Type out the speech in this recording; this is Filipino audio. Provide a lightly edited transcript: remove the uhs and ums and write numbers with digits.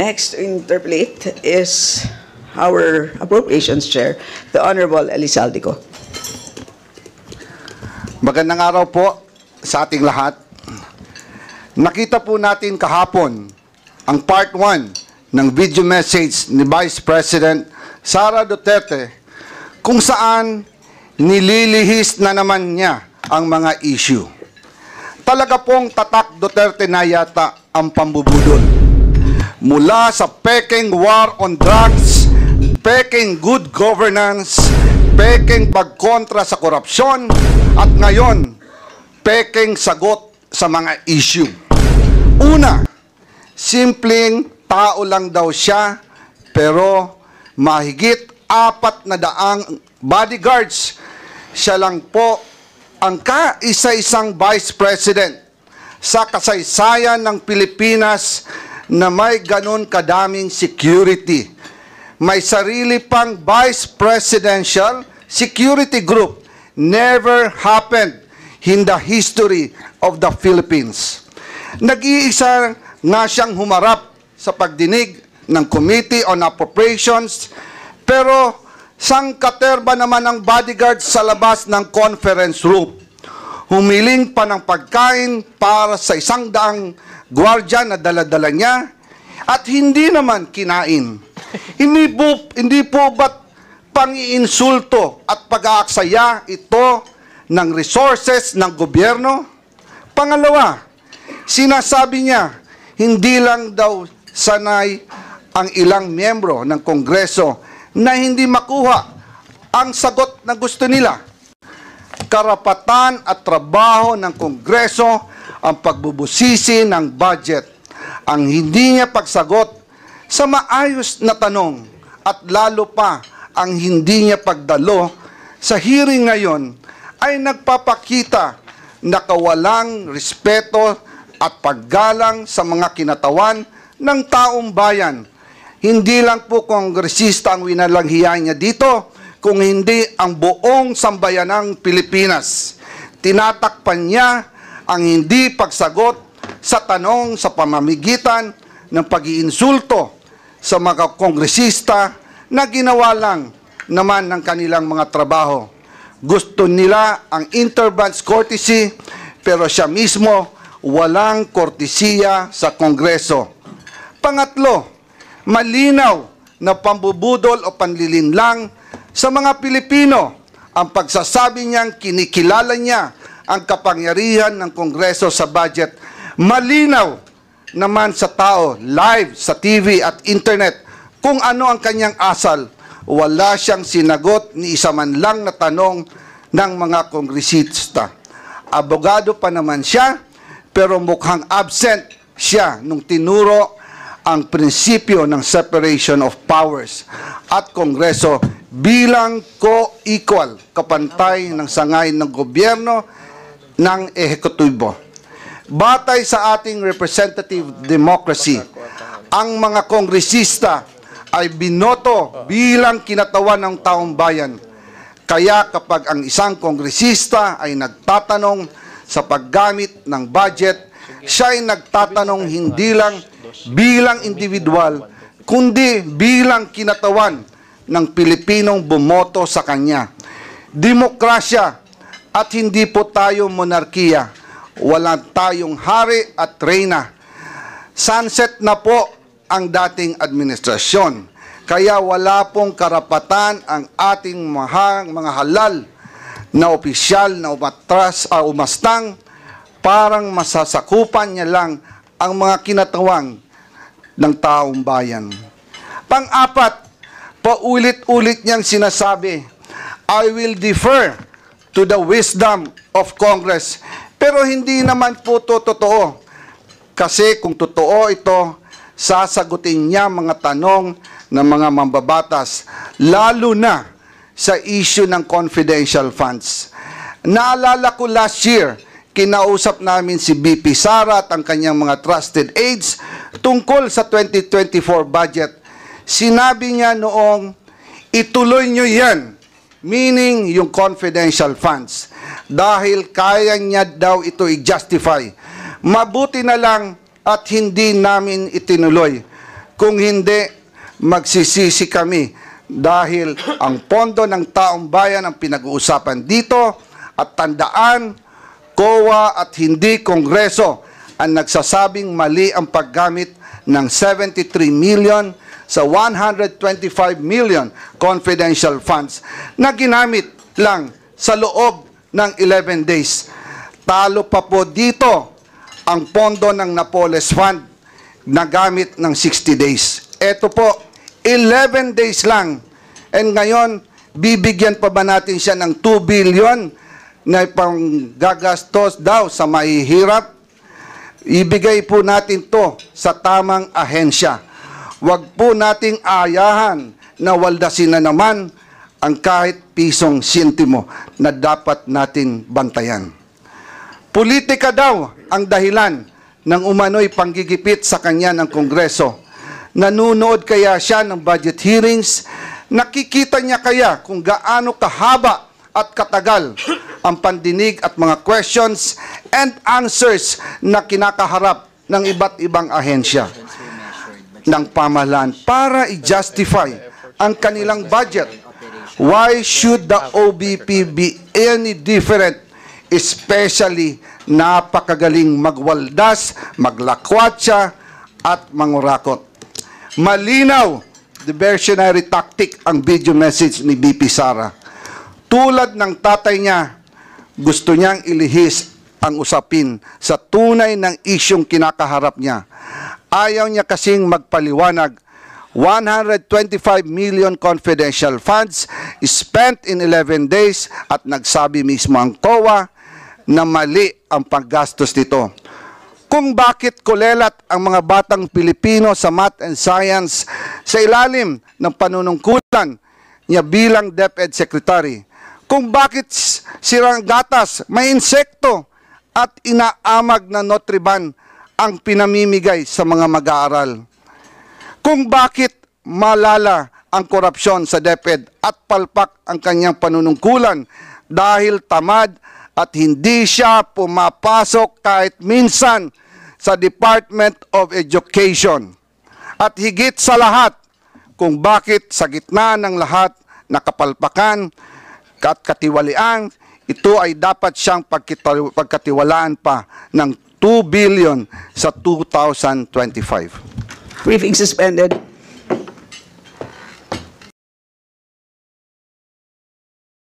Next to interpolate is our Appropriations Chair, the Honorable Elizalde Co. Magandang araw po sa ating lahat. Nakita po natin kahapon ang part 1 ng video message ni Vice President Sara Duterte kung saan nililihis na naman niya ang mga issue. Talaga pong tatak Duterte na yata ang pambubudol. Mula sa peking war on drugs, peking good governance, peking pagkontra sa korupsyon, at ngayon, peking sagot sa mga issue. Una, simpleng tao lang daw siya, pero mahigit 400 bodyguards. Siya lang po ang kaisa-isang Vice President sa kasaysayan ng Pilipinas na may ganun kadaming security. May sarili pang Vice Presidential Security Group. Never happened in the history of the Philippines. Nag-iisa nga siyang humarap sa pagdinig ng Committee on Appropriations, pero sangkaterba naman ang bodyguard sa labas ng conference room. Humiling pa ng pagkain para sa 100 gwardiya na dala-dala niya at hindi naman kinain. Hindi po ba't pang-iinsulto at pag-aaksaya ito ng resources ng gobyerno? Pangalawa, sinasabi niya, hindi lang daw sanay ang ilang miyembro ng Kongreso na hindi makuha ang sagot na gusto nila. Karapatan at trabaho ng Kongreso ang pagbubusisi ng budget. Ang hindi niya pagsagot sa maayos na tanong at lalo pa ang hindi niya pagdalo sa hearing ngayon ay nagpapakita na kawalang respeto at paggalang sa mga kinatawan ng taong bayan. Hindi lang po kongresista ang winalanghiyan niya dito, kung hindi ang buong sambayanang Pilipinas. Tinatakpan niya ang hindi pagsagot sa tanong sa pamamagitan ng pag-iinsulto sa mga kongresista na ginawa lang naman ng kanilang mga trabaho. Gusto nila ang interbranch courtesy, pero siya mismo walang kortesiya sa Kongreso. Pangatlo, malinaw na pambubudol o panlilinlang sa mga Pilipino ang pagsasabi niyang kinikilala niya ang kapangyarihan ng Kongreso sa budget. Malinaw naman sa tao, live sa TV at internet, kung ano ang kanyang asal. Wala siyang sinagot ni isa man lang na tanong ng mga kongresista. Abogado pa naman siya, pero mukhang absent siya nung tinuro ang prinsipyo ng separation of powers at Kongreso bilang co-equal, kapantay ng sangay ng gobyerno ng ehekutibo. Batay sa ating representative democracy, ang mga kongresista ay binoto bilang kinatawan ng taong bayan. Kaya kapag ang isang kongresista ay nagtatanong sa paggamit ng budget, siya ay nagtatanong hindi lang bilang individual, kundi bilang kinatawan ng Pilipinong bumoto sa kanya. Demokrasya at hindi po tayo monarkiya. Wala tayong hari at reyna. Sunset na po ang dating administrasyon. Kaya wala pong karapatan ang ating mga halal na opisyal na umastang parang masasakupan niya lang ang mga kinatawang ng taong bayan. Pang-apat, paulit-ulit niyang sinasabi, I will defer to the wisdom of Congress. Pero hindi naman po ito totoo. Kasi kung totoo ito, sasagutin niya mga tanong ng mga mambabatas, lalo na sa issue ng confidential funds. Naalala ko last year, kinausap namin si BP Sara at ang kanyang mga trusted aides tungkol sa 2024 budget. Sinabi niya noong, ituloy nyo yan, meaning yung confidential funds, dahil kaya niya daw ito i-justify. Mabuti na lang at hindi namin itinuloy. Kung hindi, magsisisi kami dahil ang pondo ng taong bayan ang pinag-uusapan dito at tandaan, COA at hindi Kongreso ang nagsasabing mali ang paggamit ng 73 million sa 125 million confidential funds na ginamit lang sa loob ng 11 days. Talo pa po dito ang pondo ng Napoles Fund na gamit ng 60 days. Ito po, 11 days lang. And ngayon, bibigyan pa ba natin siya ng 2 billion na pang gagastos daw sa mahihirap? Ibigay po natin to sa tamang ahensya. Huwag po nating ayahan na waldasin na naman ang kahit pisong sintimo na dapat natin bantayan. Politika daw ang dahilan ng umano'y panggigipit sa kanya ng Kongreso. Nanunood kaya siya ng budget hearings? Nakikita niya kaya kung gaano kahaba at katagal ang pandinig at mga questions and answers na kinakaharap ng iba't ibang ahensya ng pamahalaan para i-justify ang kanilang budget? Why should the OBP be any different? Especially napakagaling magwaldas, maglakwatsa at mangurakot. Malinaw, diversionary tactic ang video message ni BP Sara. Tulad ng tatay niya, gusto niyang ilihis ang usapin sa tunay ng isyong kinakaharap niya. Ayaw niya kasing magpaliwanag. 125 million confidential funds spent in 11 days at nagsabi mismo ang COA na mali ang paggastos nito. Kung bakit kulelat ang mga batang Pilipino sa math and science sa ilalim ng panunungkulan niya bilang DepEd Secretary. Kung bakit sirang gatas, may insekto at inaamag na Nutriban ang pinamimigay sa mga mag-aaral. Kung bakit malala ang korupsyon sa DepEd at palpak ang kanyang panunungkulan dahil tamad at hindi siya pumapasok kahit minsan sa Department of Education. At higit sa lahat, kung bakit sa gitna ng lahat na kapalpakan at katiwalian, ito ay dapat siyang pagkatiwalaan pa ng 2 billion sa 2025. Briefing suspended.